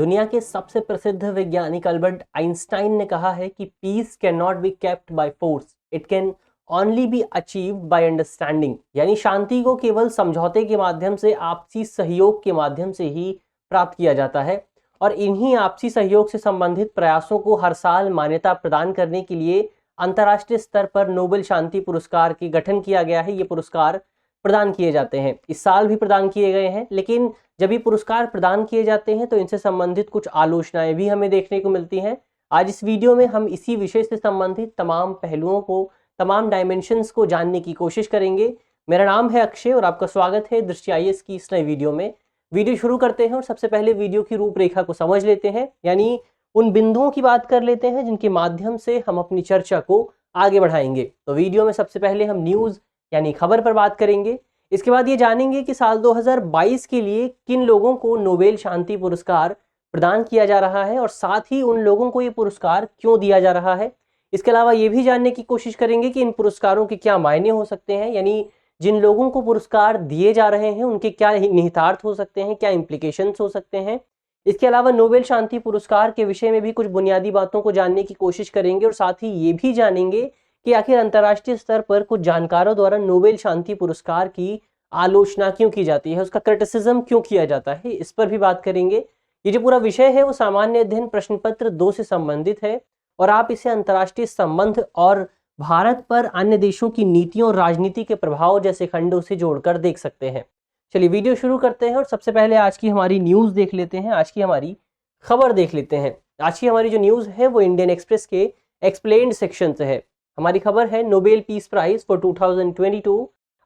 दुनिया के सबसे प्रसिद्ध वैज्ञानिक अल्बर्ट आइंस्टाइन ने कहा है कि piece can not be kept by force, it can only be achieved by understanding. यानी शांति को केवल समझौते के माध्यम से, आपसी सहयोग के माध्यम से ही प्राप्त किया जाता है। और इन्हीं आपसी सहयोग से संबंधित प्रयासों को हर साल मान्यता प्रदान करने के लिए अंतर्राष्ट्रीय स्तर पर नोबेल शांति पुरस्कार की गठन किया गया है। ये पुरस्कार प्रदान किए जाते हैं, इस साल भी प्रदान किए गए हैं। लेकिन जब ये पुरस्कार प्रदान किए जाते हैं तो इनसे संबंधित कुछ आलोचनाएं भी हमें देखने को मिलती हैं। आज इस वीडियो में हम इसी विषय से संबंधित तमाम पहलुओं को, तमाम डायमेंशंस को जानने की कोशिश करेंगे। मेरा नाम है अक्षय और आपका स्वागत है दृष्टि IAS की इस नई वीडियो में। वीडियो शुरू करते हैं और सबसे पहले वीडियो की रूपरेखा को समझ लेते हैं, यानी उन बिंदुओं की बात कर लेते हैं जिनके माध्यम से हम अपनी चर्चा को आगे बढ़ाएंगे। तो वीडियो में सबसे पहले हम न्यूज़ यानी खबर पर बात करेंगे। इसके बाद ये जानेंगे कि साल 2022 के लिए किन लोगों को नोबेल शांति पुरस्कार प्रदान किया जा रहा है और साथ ही उन लोगों को ये पुरस्कार क्यों दिया जा रहा है। इसके अलावा ये भी जानने की कोशिश करेंगे कि इन पुरस्कारों के क्या मायने हो सकते हैं, यानी जिन लोगों को पुरस्कार दिए जा रहे हैं उनके क्या निहितार्थ हो सकते हैं, क्या इम्प्लीकेशंस हो सकते हैं। इसके अलावा नोबेल शांति पुरस्कार के विषय में भी कुछ बुनियादी बातों को जानने की कोशिश करेंगे और साथ ही ये भी जानेंगे कि आखिर अंतर्राष्ट्रीय स्तर पर कुछ जानकारों द्वारा नोबेल शांति पुरस्कार की आलोचना क्यों की जाती है, उसका क्रिटिसिज्म क्यों किया जाता है, इस पर भी बात करेंगे। ये जो पूरा विषय है वो सामान्य अध्ययन प्रश्न पत्र 2 से संबंधित है और आप इसे अंतर्राष्ट्रीय संबंध और भारत पर अन्य देशों की नीतियों और राजनीति के प्रभाव जैसे खंडों से जोड़कर देख सकते हैं। चलिए वीडियो शुरू करते हैं और सबसे पहले आज की हमारी न्यूज़ देख लेते हैं, आज की हमारी खबर देख लेते हैं। आज की हमारी जो न्यूज़ है वो इंडियन एक्सप्रेस के एक्सप्लेन्ड सेक्शन से है। हमारी खबर है Nobel Peace Prize for 2022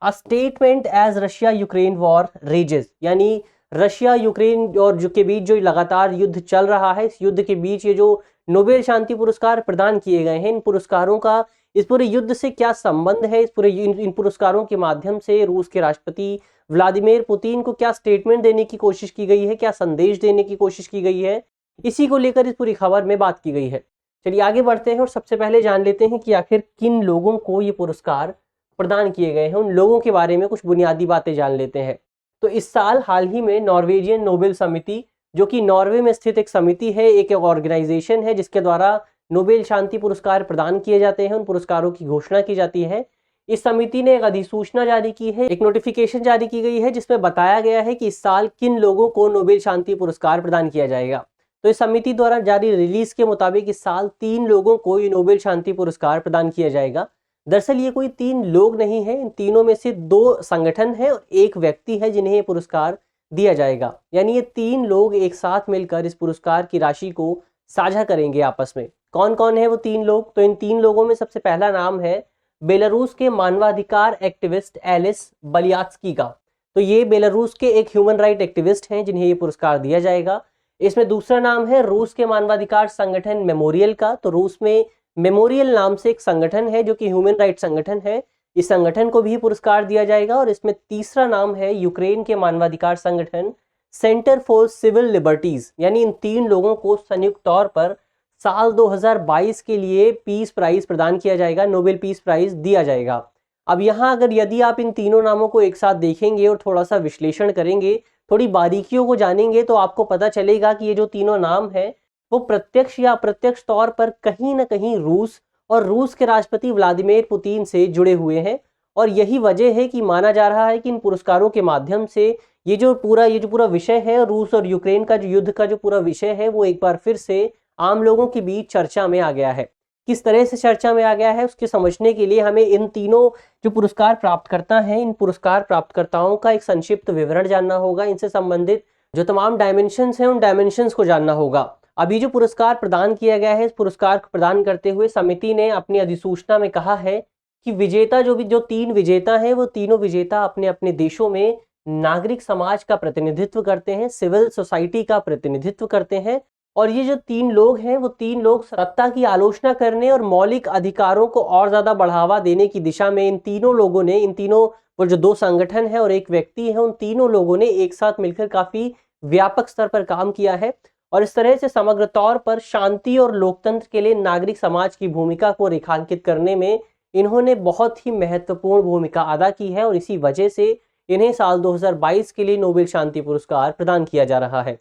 a statement as Russia Ukraine war rages. यानी रशिया यूक्रेन और जो के बीच जो लगातार युद्ध चल रहा है, इस युद्ध के बीच ये जो नोबेल शांति पुरस्कार प्रदान किए गए हैं, इन पुरस्कारों का इस पूरे युद्ध से क्या संबंध है। इस पूरे इन पुरस्कारों के माध्यम से रूस के राष्ट्रपति व्लादिमीर पुतिन को क्या स्टेटमेंट देने की कोशिश की गई है, क्या संदेश देने की कोशिश की गई है, इसी को लेकर इस पूरी खबर में बात की गई है। चलिए आगे बढ़ते हैं और सबसे पहले जान लेते हैं कि आखिर किन लोगों को ये पुरस्कार प्रदान किए गए हैं। उन लोगों के बारे में कुछ बुनियादी बातें जान लेते हैं। तो इस साल हाल ही में नॉर्वेजियन नोबेल समिति, जो कि नॉर्वे में स्थित एक समिति है, एक ऑर्गेनाइजेशन है जिसके द्वारा नोबेल शांति पुरस्कार प्रदान किए जाते हैं, उन पुरस्कारों की घोषणा की जाती है। इस समिति ने एक अधिसूचना जारी की है, एक नोटिफिकेशन जारी की गई है जिसमें बताया गया है कि इस साल किन लोगों को नोबेल शांति पुरस्कार प्रदान किया जाएगा। तो इस समिति द्वारा जारी रिलीज के मुताबिक इस साल 3 लोगों को ये नोबेल शांति पुरस्कार प्रदान किया जाएगा। दरअसल ये कोई 3 लोग नहीं है, इन तीनों में से 2 संगठन है और एक व्यक्ति है जिन्हें ये पुरस्कार दिया जाएगा। यानी ये 3 लोग एक साथ मिलकर इस पुरस्कार की राशि को साझा करेंगे आपस में। कौन कौन है वो 3 लोग? तो इन 3 लोगों में सबसे पहला नाम है बेलारूस के मानवाधिकार एक्टिविस्ट एलिस बलियात्स्की का। तो ये बेलारूस के एक ह्यूमन राइट एक्टिविस्ट हैं जिन्हें ये पुरस्कार दिया जाएगा। इसमें दूसरा नाम है रूस के मानवाधिकार संगठन मेमोरियल का। तो रूस में मेमोरियल नाम से एक संगठन है जो कि ह्यूमन राइट संगठन है, इस संगठन को भी पुरस्कार दिया जाएगा। और इसमें तीसरा नाम है यूक्रेन के मानवाधिकार संगठन सेंटर फॉर सिविल लिबर्टीज। यानी इन 3 लोगों को संयुक्त तौर पर साल 2022 के लिए पीस प्राइज प्रदान किया जाएगा, नोबेल पीस प्राइज दिया जाएगा। अब यहाँ अगर यदि आप इन तीनों नामों को एक साथ देखेंगे और थोड़ा सा विश्लेषण करेंगे, थोड़ी बारीकियों को जानेंगे, तो आपको पता चलेगा कि ये जो तीनों नाम हैं वो प्रत्यक्ष या अप्रत्यक्ष तौर पर कहीं ना कहीं रूस और रूस के राष्ट्रपति व्लादिमीर पुतिन से जुड़े हुए हैं। और यही वजह है कि माना जा रहा है कि इन पुरस्कारों के माध्यम से ये जो पूरा विषय है, रूस और यूक्रेन का जो युद्ध का जो पूरा विषय है, वो एक बार फिर से आम लोगों के बीच चर्चा में आ गया है। किस तरह से चर्चा में आ गया है उसके समझने के लिए हमें इन तीनों जो पुरस्कार प्राप्तकर्ता हैं, इन पुरस्कार प्राप्तकर्ताओं का एक संक्षिप्त विवरण जानना होगा। इनसे संबंधित जो तमाम डायमेंशंस हैं उन डायमेंशंस को जानना होगा। अभी जो पुरस्कार प्रदान किया गया है, इस पुरस्कार को प्रदान करते हुए समिति ने अपनी अधिसूचना में कहा है कि विजेता जो 3 विजेता हैं, वो तीनों विजेता अपने अपने देशों में नागरिक समाज का प्रतिनिधित्व करते हैं, सिविल सोसाइटी का प्रतिनिधित्व करते हैं। और ये जो 3 लोग हैं, वो 3 लोग सत्ता की आलोचना करने और मौलिक अधिकारों को और ज्यादा बढ़ावा देने की दिशा में इन तीनों लोगों ने, इन तीनों वो जो 2 संगठन है और एक व्यक्ति है, उन तीनों लोगों ने एक साथ मिलकर काफी व्यापक स्तर पर काम किया है। और इस तरह से समग्र तौर पर शांति और लोकतंत्र के लिए नागरिक समाज की भूमिका को रेखांकित करने में इन्होंने बहुत ही महत्वपूर्ण भूमिका अदा की है। और इसी वजह से इन्हें साल 2022 के लिए नोबेल शांति पुरस्कार प्रदान किया जा रहा है।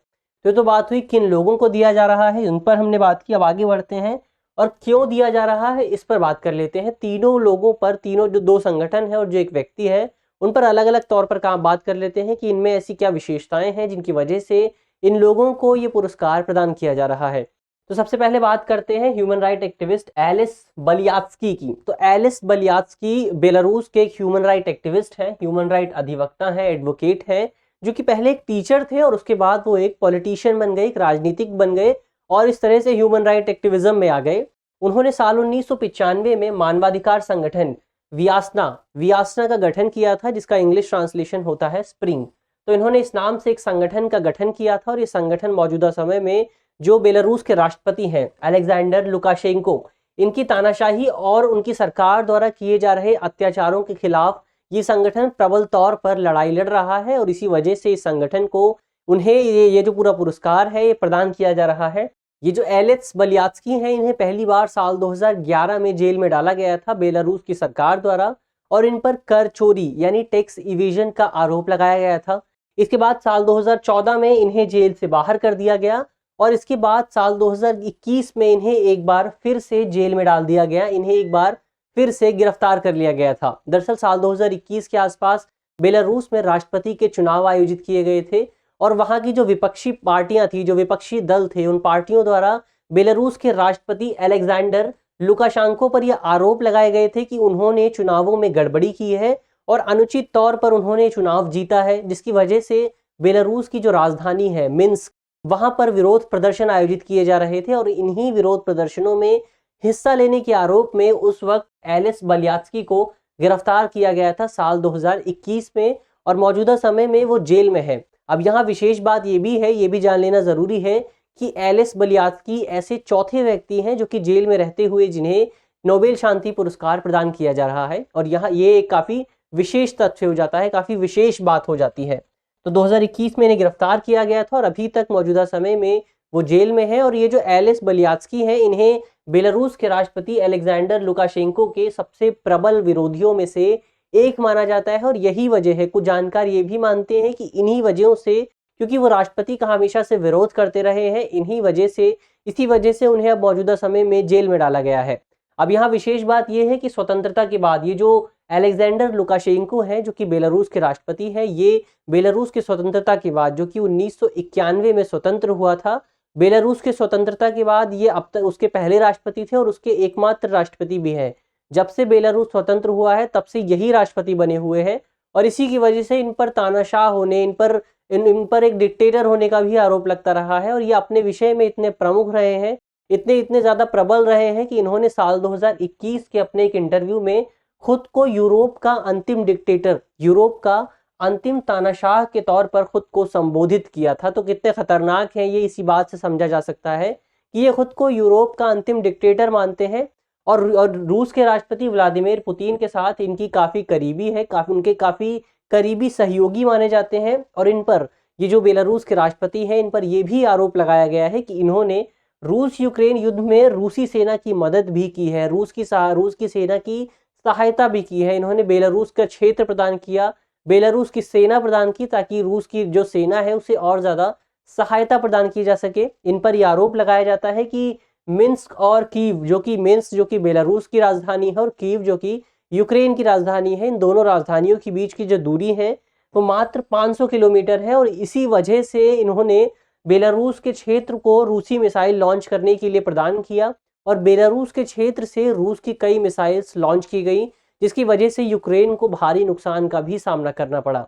तो बात हुई किन लोगों को दिया जा रहा है, उन पर हमने बात की। अब आगे बढ़ते हैं और क्यों दिया जा रहा है इस पर बात कर लेते हैं। तीनों लोगों पर, तीनों जो दो संगठन है और जो एक व्यक्ति है, उन पर अलग अलग तौर पर काम बात कर लेते हैं कि इनमें ऐसी क्या विशेषताएं हैं जिनकी वजह से इन लोगों को ये पुरस्कार प्रदान किया जा रहा है। तो सबसे पहले बात करते हैं ह्यूमन राइट एक्टिविस्ट एलिस बलियात्स्की की। तो एलिस बलियात्स्की बेलारूस के एक ह्यूमन राइट एक्टिविस्ट हैं, ह्यूमन राइट अधिवक्ता हैं, एडवोकेट हैं, जो कि पहले एक टीचर थे और उसके बाद वो एक पॉलिटिशियन बन गए, एक राजनीतिक बन गए और इस तरह से ह्यूमन राइट एक्टिविज्म में आ गए। उन्होंने साल 1995 में मानवाधिकार संगठन वियासना का गठन किया था, जिसका इंग्लिश ट्रांसलेशन होता है स्प्रिंग। तो इन्होंने इस नाम से एक संगठन का गठन किया था और ये संगठन मौजूदा समय में जो बेलारूस के राष्ट्रपति हैं अलेक्जेंडर लुकाशेंको, इनकी तानाशाही और उनकी सरकार द्वारा किए जा रहे अत्याचारों के खिलाफ ये संगठन प्रबल तौर पर लड़ाई लड़ रहा है और इसी वजह से इस संगठन को उन्हें ये जो पूरा पुरस्कार है ये प्रदान किया जा रहा है। ये जो एलिस बलियात्स्की हैं, इन्हें पहली बार साल 2011 में जेल में डाला गया था बेलारूस की सरकार द्वारा और इन पर कर चोरी यानी टैक्स इवेजन का आरोप लगाया गया था। इसके बाद साल 2014 में इन्हें जेल से बाहर कर दिया गया और इसके बाद साल 2021 में इन्हें एक बार फिर से जेल में डाल दिया गया, इन्हें एक बार फिर से गिरफ्तार कर लिया गया था। दरअसल साल 2021 के आसपास बेलारूस में राष्ट्रपति के चुनाव आयोजित किए गए थे और वहां की जो विपक्षी पार्टियां थी, जो विपक्षी दल थे, उन पार्टियों द्वारा बेलारूस के राष्ट्रपति अलेक्जेंडर लुकाशेंको पर यह आरोप लगाए गए थे कि उन्होंने चुनावों में गड़बड़ी की है और अनुचित तौर पर उन्होंने चुनाव जीता है, जिसकी वजह से बेलारूस की जो राजधानी है मिन्स्क, वहां पर विरोध प्रदर्शन आयोजित किए जा रहे थे और इन्हीं विरोध प्रदर्शनों में हिस्सा लेने के आरोप में उस वक्त एलिस बलियात्स्की को गिरफ्तार किया गया था साल 2021 में और मौजूदा समय में वो जेल में है। अब यहाँ विशेष बात ये भी है, ये भी जान लेना जरूरी है कि एलिस बलियात्स्की ऐसे चौथे व्यक्ति हैं जो कि जेल में रहते हुए जिन्हें नोबेल शांति पुरस्कार प्रदान किया जा रहा है और यहाँ ये एक काफी विशेष तथ्य हो जाता है, काफी विशेष बात हो जाती है। तो 2021 में इन्हें गिरफ्तार किया गया था और अभी तक मौजूदा समय में वो जेल में है और ये जो एलिस बलियात्स्की है, इन्हें बेलारूस के राष्ट्रपति अलेक्जेंडर लुकाशेंको के सबसे प्रबल विरोधियों में से एक माना जाता है और यही वजह है, कुछ जानकार ये भी मानते हैं कि इन्हीं वजहों से, क्योंकि वो राष्ट्रपति का हमेशा से विरोध करते रहे हैं, इन्हीं वजह से, इसी वजह से उन्हें अब मौजूदा समय में जेल में डाला गया है। अब यहाँ विशेष बात यह है कि स्वतंत्रता के बाद ये जो अलेक्जेंडर लुकाशेंको है, जो कि बेलारूस के राष्ट्रपति है, ये बेलारूस की स्वतंत्रता के बाद, जो कि 1991 में स्वतंत्र हुआ था, बेलारूस के स्वतंत्रता के बाद ये अब तक उसके पहले राष्ट्रपति थे और उसके एकमात्र राष्ट्रपति भी हैं। जब से बेलारूस स्वतंत्र हुआ है तब से यही राष्ट्रपति बने हुए हैं और इसी की वजह से इन पर तानाशाह होने, इन पर एक डिक्टेटर होने का भी आरोप लगता रहा है और ये अपने विषय में इतने प्रमुख रहे हैं, इतने ज़्यादा प्रबल रहे हैं कि इन्होंने साल 2021 के अपने एक इंटरव्यू में खुद को यूरोप का अंतिम डिक्टेटर, यूरोप का अंतिम तानाशाह के तौर पर खुद को संबोधित किया था। तो कितने खतरनाक हैं ये, इसी बात से समझा जा सकता है कि ये खुद को यूरोप का अंतिम डिक्टेटर मानते हैं और रूस के राष्ट्रपति व्लादिमीर पुतिन के साथ इनकी काफ़ी करीबी है, उनके काफ़ी करीबी सहयोगी माने जाते हैं और इन पर, ये जो बेलारूस के राष्ट्रपति हैं, इन पर यह भी आरोप लगाया गया है कि इन्होंने रूस यूक्रेन युद्ध में रूसी सेना की मदद भी की है, रूस की सेना की सहायता भी की है। इन्होंने बेलारूस का क्षेत्र प्रदान किया, बेलारूस की सेना प्रदान की ताकि रूस की जो सेना है उसे और ज़्यादा सहायता प्रदान की जा सके। इन पर यह आरोप लगाया जाता है कि मिन्स्क और कीव, मिन्स्क जो कि बेलारूस की राजधानी है और कीव जो कि यूक्रेन की राजधानी है, इन दोनों राजधानियों के बीच की जो दूरी है वो मात्र 500 किलोमीटर है और इसी वजह से इन्होंने बेलारूस के क्षेत्र को रूसी मिसाइल लॉन्च करने के लिए प्रदान किया और बेलारूस के क्षेत्र से रूस की कई मिसाइल्स लॉन्च की गई, जिसकी वजह से यूक्रेन को भारी नुकसान का भी सामना करना पड़ा।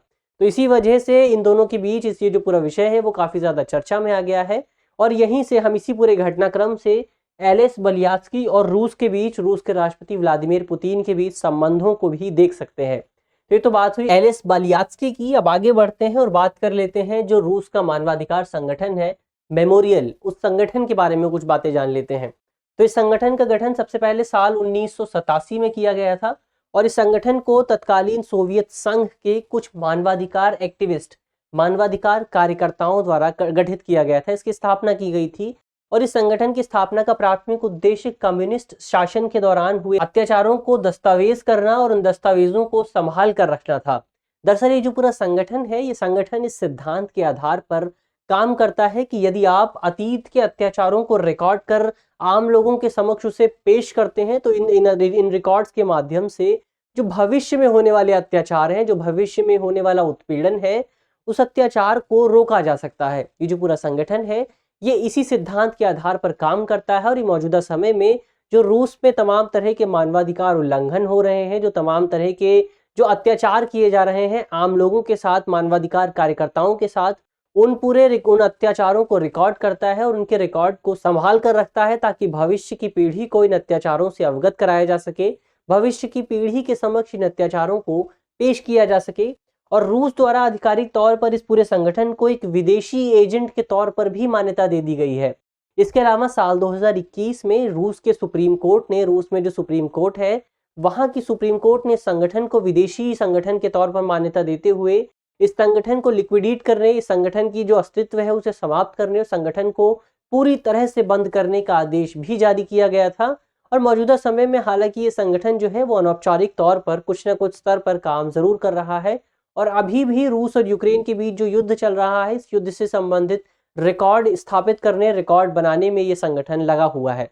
तो इसी वजह से इन दोनों के बीच ये जो पूरा विषय है वो काफ़ी ज़्यादा चर्चा में आ गया है और यहीं से हम इसी पूरे घटनाक्रम से एलिस बलियात्स्की और रूस के बीच, रूस के राष्ट्रपति व्लादिमीर पुतिन के बीच संबंधों को भी देख सकते हैं। ये तो बात हुई एलिस बलियात्स्की की। अब आगे बढ़ते हैं और बात कर लेते हैं जो रूस का मानवाधिकार संगठन है मेमोरियल, उस संगठन के बारे में कुछ बातें जान लेते हैं। तो इस संगठन का गठन सबसे पहले साल 1987 में किया गया था और इस संगठन को तत्कालीन सोवियत संघ के कुछ मानवाधिकार एक्टिविस्ट, मानवाधिकार कार्यकर्ताओं द्वारा गठित किया गया था। इसकी स्थापना की गई थी और इस संगठन की स्थापना का प्राथमिक उद्देश्य कम्युनिस्ट शासन के दौरान हुए अत्याचारों को दस्तावेज करना और उन दस्तावेजों को संभाल कर रखना था। दरअसल ये जो पूरा संगठन है, ये संगठन इस सिद्धांत के आधार पर काम करता है कि यदि आप अतीत के अत्याचारों को रिकॉर्ड कर आम लोगों के समक्ष उसे पेश करते हैं तो इन रिकॉर्ड्स के माध्यम से जो भविष्य में होने वाले अत्याचार हैं, जो भविष्य में होने वाला उत्पीड़न है, उस अत्याचार को रोका जा सकता है। ये जो पूरा संगठन है ये इसी सिद्धांत के आधार पर काम करता है और ये मौजूदा समय में जो रूस में तमाम तरह के मानवाधिकार उल्लंघन हो रहे हैं, जो तमाम तरह के जो अत्याचार किए जा रहे हैं आम लोगों के साथ, मानवाधिकार कार्यकर्ताओं के साथ, उन अत्याचारों को रिकॉर्ड करता है और उनके रिकॉर्ड को संभाल कर रखता है ताकि भविष्य की पीढ़ी को इन अत्याचारों से अवगत कराया जा सके, भविष्य की पीढ़ी के समक्ष इन अत्याचारों को पेश किया जा सके। और रूस द्वारा आधिकारिक तौर पर इस पूरे संगठन को एक विदेशी एजेंट के तौर पर भी मान्यता दे दी गई है। इसके अलावा साल 2021 में रूस के सुप्रीम कोर्ट ने, रूस में जो सुप्रीम कोर्ट है वहां की सुप्रीम कोर्ट ने संगठन को विदेशी संगठन के तौर पर मान्यता देते हुए इस संगठन को लिक्विडेट करने, इस संगठन की जो अस्तित्व है उसे समाप्त करने और संगठन को पूरी तरह से बंद करने का आदेश भी जारी किया गया था। और मौजूदा समय में हालांकि ये संगठन जो है वो अनौपचारिक तौर पर कुछ न कुछ स्तर पर काम जरूर कर रहा है और अभी भी रूस और यूक्रेन के बीच जो युद्ध चल रहा है, इस युद्ध से संबंधित रिकॉर्ड स्थापित करने, रिकॉर्ड बनाने में ये संगठन लगा हुआ है।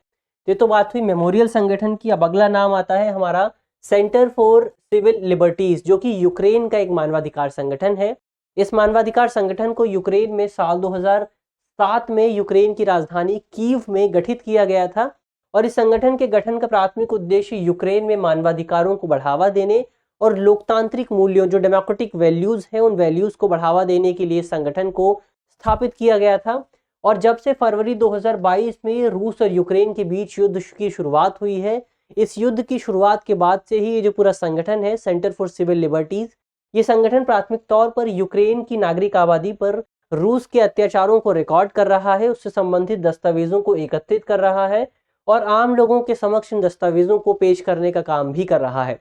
ये तो बात हुई मेमोरियल संगठन की। अब अगला नाम आता है हमारा सेंटर फॉर सिविल लिबर्टीज, जो कि यूक्रेन का एक मानवाधिकार संगठन है। इस मानवाधिकार संगठन को यूक्रेन में साल 2007 में यूक्रेन की राजधानी कीव में गठित किया गया था और इस संगठन के गठन का प्राथमिक उद्देश्य यूक्रेन में मानवाधिकारों को बढ़ावा देने और लोकतांत्रिक मूल्यों, जो डेमोक्रेटिक वैल्यूज हैं, उन वैल्यूज को बढ़ावा देने के लिए संगठन को स्थापित किया गया था। और जब से फरवरी 2022 में रूस और यूक्रेन के बीच युद्ध की शुरुआत हुई है, इस युद्ध की शुरुआत के बाद से ही ये जो पूरा संगठन है सेंटर फॉर सिविल लिबर्टीज, ये संगठन प्राथमिक तौर पर यूक्रेन की नागरिक आबादी पर रूस के अत्याचारों को रिकॉर्ड कर रहा है, उससे संबंधित दस्तावेजों को एकत्रित कर रहा है और आम लोगों के समक्ष इन दस्तावेजों को पेश करने का काम भी कर रहा है।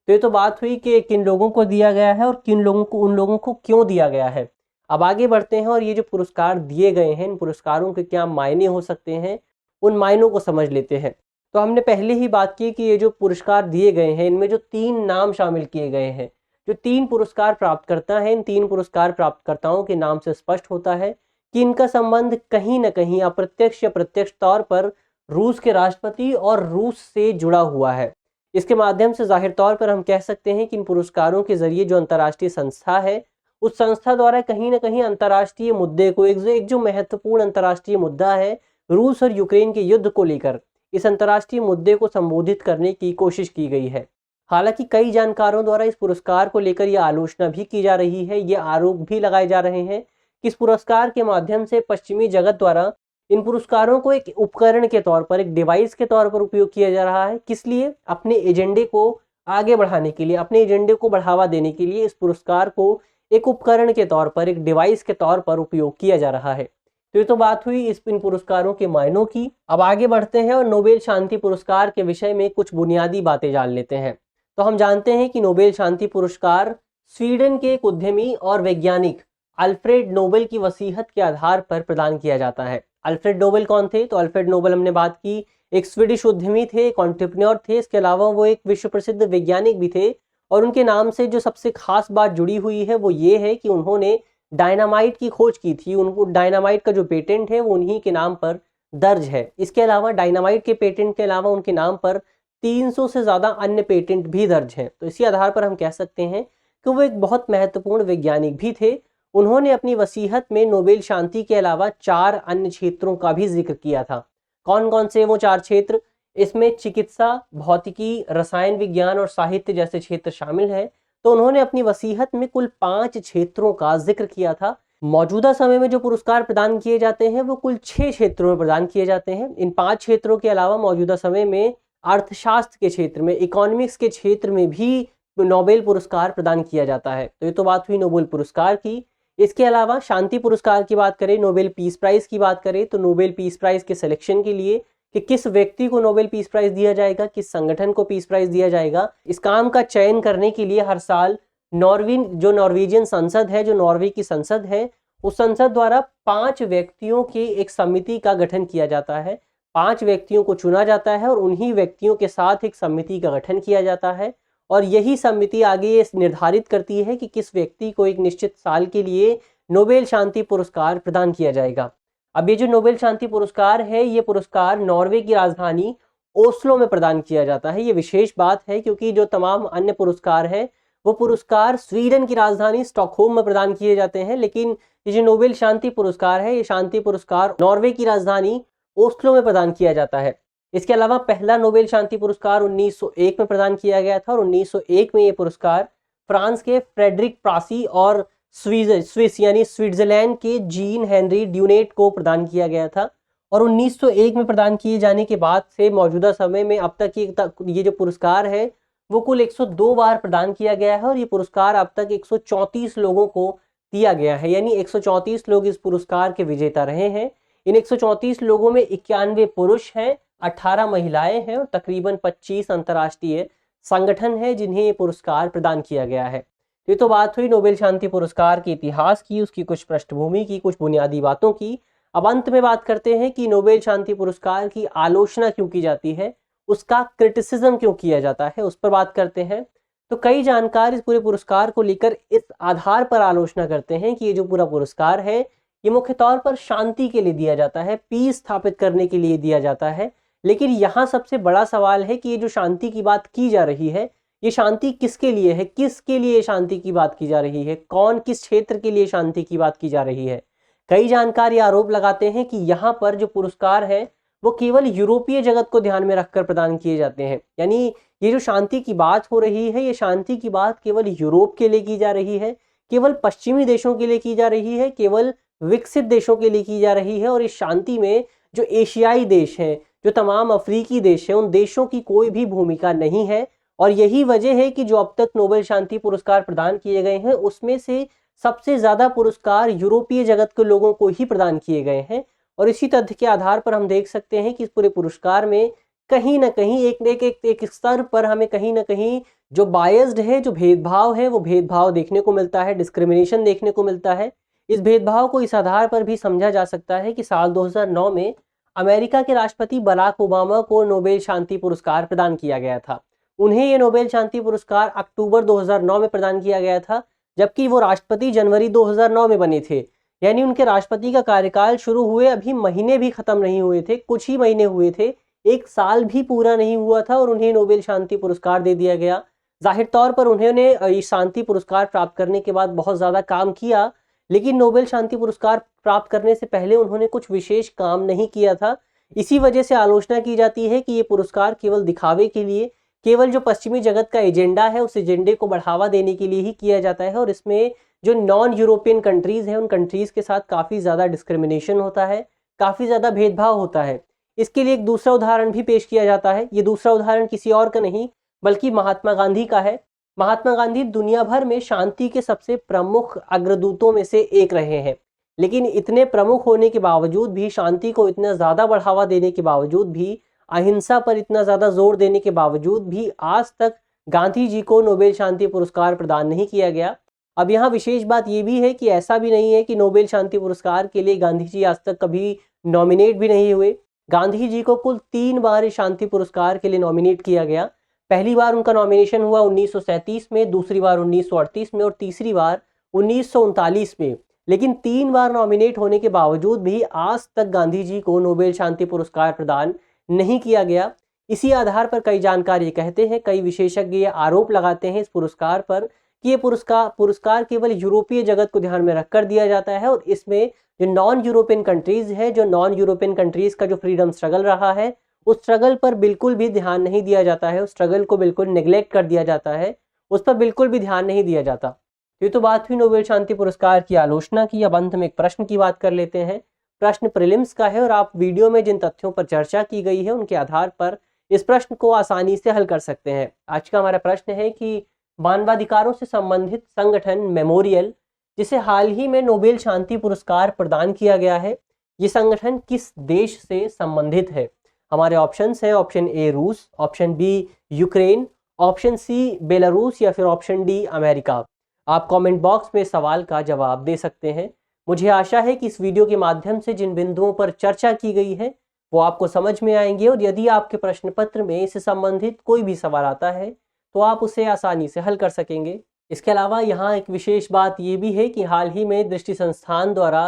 तो ये तो बात हुई कि किन लोगों को दिया गया है और किन लोगों को, उन लोगों को क्यों दिया गया है। अब आगे बढ़ते हैं और ये जो पुरस्कार दिए गए हैं, इन पुरस्कारों के क्या मायने हो सकते हैं, उन मायनों को समझ लेते हैं। तो हमने पहले ही बात की कि ये जो पुरस्कार दिए गए हैं इनमें जो 3 नाम शामिल किए गए हैं, जो 3 पुरस्कार प्राप्तकर्ता हैं, इन 3 पुरस्कार प्राप्तकर्ताओं के नाम से स्पष्ट होता है कि इनका संबंध कहीं न कहीं अप्रत्यक्ष या प्रत्यक्ष तौर पर रूस के राष्ट्रपति और रूस से जुड़ा हुआ है। इसके माध्यम से जाहिर तौर पर हम कह सकते हैं कि इन पुरस्कारों के जरिए जो अंतर्राष्ट्रीय संस्था है, उस संस्था द्वारा कहीं न कहीं अंतर्राष्ट्रीय मुद्दे को, एक जो महत्वपूर्ण अंतर्राष्ट्रीय मुद्दा है रूस और यूक्रेन के युद्ध को लेकर, इस अंतर्राष्ट्रीय मुद्दे को संबोधित करने की कोशिश की गई है। हालांकि कई जानकारों द्वारा इस पुरस्कार को लेकर यह आलोचना भी की जा रही है, ये आरोप भी लगाए जा रहे हैं कि इस पुरस्कार के माध्यम से पश्चिमी जगत द्वारा इन पुरस्कारों को एक उपकरण के तौर पर, एक डिवाइस के तौर पर उपयोग किया जा रहा है। किस लिए? अपने एजेंडे को आगे बढ़ाने के लिए, अपने एजेंडे को बढ़ावा देने के लिए इस पुरस्कार को एक उपकरण के तौर पर, एक डिवाइस के तौर पर उपयोग किया जा रहा है। तो ये तो बात हुई इन पुरस्कारों के मायनों की। अब आगे बढ़ते हैं और नोबेल शांति पुरस्कार के विषय में कुछ बुनियादी बातें जान लेते हैं। तो हम जानते हैं कि नोबेल शांति पुरस्कार स्वीडन के एक उद्यमी और वैज्ञानिक अल्फ्रेड नोबेल की वसीयत के आधार पर प्रदान किया जाता है। अल्फ्रेड नोबेल कौन थे? तो अल्फ्रेड नोबेल हमने बात की, एक स्वीडिश उद्यमी थे, एक एंटरप्रेन्योर थे, इसके अलावा वो एक विश्व प्रसिद्ध वैज्ञानिक भी थे। और उनके नाम से जो सबसे खास बात जुड़ी हुई है वो ये है कि उन्होंने डायनामाइट की खोज की थी। उनको डायनामाइट का जो पेटेंट है वो उन्हीं के नाम पर दर्ज है। इसके अलावा डायनामाइट के पेटेंट के अलावा उनके नाम पर 300 से ज़्यादा अन्य पेटेंट भी दर्ज हैं। तो इसी आधार पर हम कह सकते हैं कि वो एक बहुत महत्वपूर्ण वैज्ञानिक भी थे। उन्होंने अपनी वसीयत में नोबेल शांति के अलावा 4 अन्य क्षेत्रों का भी जिक्र किया था। कौन कौन से वो 4 क्षेत्र? इसमें चिकित्सा, भौतिकी, रसायन विज्ञान और साहित्य जैसे क्षेत्र शामिल हैं। तो उन्होंने अपनी वसीयत में कुल 5 क्षेत्रों का जिक्र किया था। मौजूदा समय में जो पुरस्कार प्रदान किए जाते हैं वो कुल 6 क्षेत्रों में प्रदान किए जाते हैं। इन 5 क्षेत्रों के अलावा मौजूदा समय में अर्थशास्त्र के क्षेत्र में, इकोनॉमिक्स के क्षेत्र में भी नोबेल पुरस्कार प्रदान किया जाता है। तो ये तो बात हुई नोबेल पुरस्कार की। इसके अलावा शांति पुरस्कार की बात करें, नोबेल पीस प्राइज की बात करें, तो नोबेल पीस प्राइज के सिलेक्शन के लिए कि किस व्यक्ति को नोबेल पीस प्राइज दिया जाएगा, किस संगठन को पीस प्राइज दिया जाएगा, इस काम का चयन करने के लिए हर साल नॉर्वेजियन संसद है, जो नॉर्वे की संसद है, उस संसद द्वारा 5 व्यक्तियों की एक समिति का गठन किया जाता है। 5 व्यक्तियों को चुना जाता है और उन्हीं व्यक्तियों के साथ एक समिति का गठन किया जाता है और यही समिति आगे ये निर्धारित करती है कि किस व्यक्ति को एक निश्चित साल के लिए नोबेल शांति पुरस्कार प्रदान किया जाएगा। अब ये जो नोबेल शांति पुरस्कार है, ये पुरस्कार नॉर्वे की राजधानी ओस्लो में प्रदान किया जाता है। ये विशेष बात है क्योंकि जो तमाम अन्य पुरस्कार हैं वो पुरस्कार स्वीडन की राजधानी स्टॉकहोम में प्रदान किए जाते हैं, लेकिन ये जो नोबेल शांति पुरस्कार है, ये शांति पुरस्कार नॉर्वे की राजधानी ओस्लो में प्रदान किया जाता है। इसके अलावा पहला नोबेल शांति पुरस्कार 1901 में प्रदान किया गया था और 1901 में ये पुरस्कार फ्रांस के फ्रेडरिक प्रासी और स्विस यानी स्विट्जरलैंड के जीन हेनरी ड्यूनेट को प्रदान किया गया था। और 1901 में प्रदान किए जाने के बाद से मौजूदा समय में अब तक ये जो पुरस्कार है वो कुल 102 बार प्रदान किया गया है और ये पुरस्कार अब तक 134 लोगों को दिया गया है, यानी 134 लोग इस पुरस्कार के विजेता रहे हैं। इन 134 लोगों में 91 पुरुष हैं, 18 महिलाएं हैं और तकरीबन 25 अंतर्राष्ट्रीय संगठन है जिन्हें ये पुरस्कार प्रदान किया गया है। ये तो बात हुई नोबेल शांति पुरस्कार के इतिहास की, उसकी कुछ पृष्ठभूमि की, कुछ बुनियादी बातों की। अब अंत में बात करते हैं कि नोबेल शांति पुरस्कार की आलोचना क्यों की जाती है, उसका क्रिटिसिज्म क्यों किया जाता है, उस पर बात करते हैं। तो कई जानकार इस पूरे पुरस्कार को लेकर इस आधार पर आलोचना करते हैं कि ये जो पूरा पुरस्कार है ये मुख्य तौर पर शांति के लिए दिया जाता है, पीस स्थापित करने के लिए दिया जाता है। लेकिन यहाँ सबसे बड़ा सवाल है कि ये जो शांति की बात की जा रही है, ये शांति किसके लिए है, किसके लिए शांति की बात की जा रही है, कौन किस क्षेत्र के लिए शांति की बात की जा रही है। कई जानकार ये आरोप लगाते हैं कि यहाँ पर जो पुरस्कार है वो केवल यूरोपीय जगत को ध्यान में रखकर प्रदान किए जाते हैं, यानी ये जो शांति की बात हो रही है, ये शांति की बात केवल यूरोप के लिए की जा रही है, केवल पश्चिमी देशों के लिए की जा रही है, केवल विकसित देशों के लिए की जा रही है। और इस शांति में जो एशियाई देश हैं, जो तमाम अफ्रीकी देश हैं, उन देशों की कोई भी भूमिका नहीं है। और यही वजह है कि जो अब तक नोबेल शांति पुरस्कार प्रदान किए गए हैं उसमें से सबसे ज्यादा पुरस्कार यूरोपीय जगत के लोगों को ही प्रदान किए गए हैं। और इसी तथ्य के आधार पर हम देख सकते हैं कि इस पूरे पुरस्कार में कहीं ना कहीं एक स्तर पर हमें कहीं ना कहीं जो बायस्ड है, जो भेदभाव है, वो भेदभाव देखने को मिलता है, डिस्क्रिमिनेशन देखने को मिलता है। इस भेदभाव को इस आधार पर भी समझा जा सकता है कि साल 2009 में अमेरिका के राष्ट्रपति बराक ओबामा को नोबेल शांति पुरस्कार प्रदान किया गया था। उन्हें ये नोबेल शांति पुरस्कार अक्टूबर 2009 में प्रदान किया गया था, जबकि वो राष्ट्रपति जनवरी 2009 में बने थे। यानी उनके राष्ट्रपति का कार्यकाल शुरू हुए अभी महीने भी खत्म नहीं हुए थे, कुछ ही महीने हुए थे, एक साल भी पूरा नहीं हुआ था और उन्हें नोबेल शांति पुरस्कार दे दिया गया। जाहिर तौर पर उन्होंने शांति पुरस्कार प्राप्त करने के बाद बहुत ज़्यादा काम किया, लेकिन नोबेल शांति पुरस्कार प्राप्त करने से पहले उन्होंने कुछ विशेष काम नहीं किया था। इसी वजह से आलोचना की जाती है कि ये पुरस्कार केवल दिखावे के लिए, केवल जो पश्चिमी जगत का एजेंडा है उस एजेंडे को बढ़ावा देने के लिए ही किया जाता है। और इसमें जो नॉन यूरोपियन कंट्रीज़ हैं उन कंट्रीज़ के साथ काफ़ी ज़्यादा डिस्क्रिमिनेशन होता है, काफ़ी ज़्यादा भेदभाव होता है। इसके लिए एक दूसरा उदाहरण भी पेश किया जाता है। ये दूसरा उदाहरण किसी और का नहीं बल्कि महात्मा गांधी का है। महात्मा गांधी दुनिया भर में शांति के सबसे प्रमुख अग्रदूतों में से एक रहे हैं, लेकिन इतने प्रमुख होने के बावजूद भी, शांति को इतना ज़्यादा बढ़ावा देने के बावजूद भी, अहिंसा पर इतना ज़्यादा जोर देने के बावजूद भी आज तक गांधी जी को नोबेल शांति पुरस्कार प्रदान नहीं किया गया। अब यहाँ विशेष बात ये भी है कि ऐसा भी नहीं है कि नोबेल शांति पुरस्कार के लिए गांधी जी आज तक कभी नॉमिनेट भी नहीं हुए। गांधी जी को कुल 3 बार इस शांति पुरस्कार के लिए नॉमिनेट किया गया। पहली बार उनका नॉमिनेशन हुआ 1937 में, दूसरी बार 1938 में और तीसरी बार 1939 में। लेकिन 3 बार नॉमिनेट होने के बावजूद भी आज तक गांधी जी को नोबेल शांति पुरस्कार प्रदान नहीं किया गया। इसी आधार पर कई जानकार ये कहते हैं, कई विशेषज्ञ ये आरोप लगाते हैं इस पुरस्कार पर कि ये पुरस्कार केवल यूरोपीय जगत को ध्यान में रखकर दिया जाता है और इसमें जो नॉन यूरोपियन कंट्रीज है, जो नॉन यूरोपियन कंट्रीज का जो फ्रीडम स्ट्रगल रहा है, उस स्ट्रगल पर बिल्कुल भी ध्यान नहीं दिया जाता है, उस स्ट्रगल को बिल्कुल निगलेक्ट कर दिया जाता है, उस पर बिल्कुल भी ध्यान नहीं दिया जाता। ये तो बात हुई नोबेल शांति पुरस्कार की आलोचना की। अब अंत में एक प्रश्न की बात कर लेते हैं। प्रश्न प्रीलिम्स का है और आप वीडियो में जिन तथ्यों पर चर्चा की गई है उनके आधार पर इस प्रश्न को आसानी से हल कर सकते हैं। आज का हमारा प्रश्न है कि मानवाधिकारों से संबंधित संगठन मेमोरियल, जिसे हाल ही में नोबेल शांति पुरस्कार प्रदान किया गया है, ये संगठन किस देश से संबंधित है? हमारे ऑप्शंस हैं, ऑप्शन ए रूस, option B Ukraine, option C Belarus या फिर ऑप्शन डी अमेरिका। आप कमेंट बॉक्स में सवाल का जवाब दे सकते हैं। मुझे आशा है कि इस वीडियो के माध्यम से जिन बिंदुओं पर चर्चा की गई है वो आपको समझ में आएंगे और यदि आपके प्रश्न पत्र में इससे संबंधित कोई भी सवाल आता है तो आप उसे आसानी से हल कर सकेंगे। इसके अलावा यहाँ एक विशेष बात ये भी है कि हाल ही में दृष्टि संस्थान द्वारा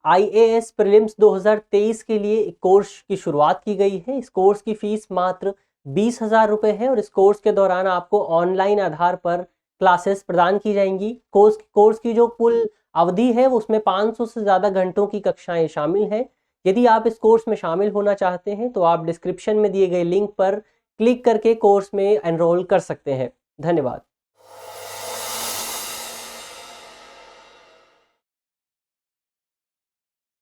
IAS प्रीलिम्स 2023 के लिए एक कोर्स की शुरुआत की गई है। इस कोर्स की फीस मात्र 20,000 रुपये है और इस कोर्स के दौरान आपको ऑनलाइन आधार पर क्लासेस प्रदान की जाएंगी। कोर्स की जो कुल अवधि है वो उसमें 500 से ज़्यादा घंटों की कक्षाएं शामिल हैं। यदि आप इस कोर्स में शामिल होना चाहते हैं तो आप डिस्क्रिप्शन में दिए गए लिंक पर क्लिक करके कोर्स में एनरोल कर सकते हैं। धन्यवाद।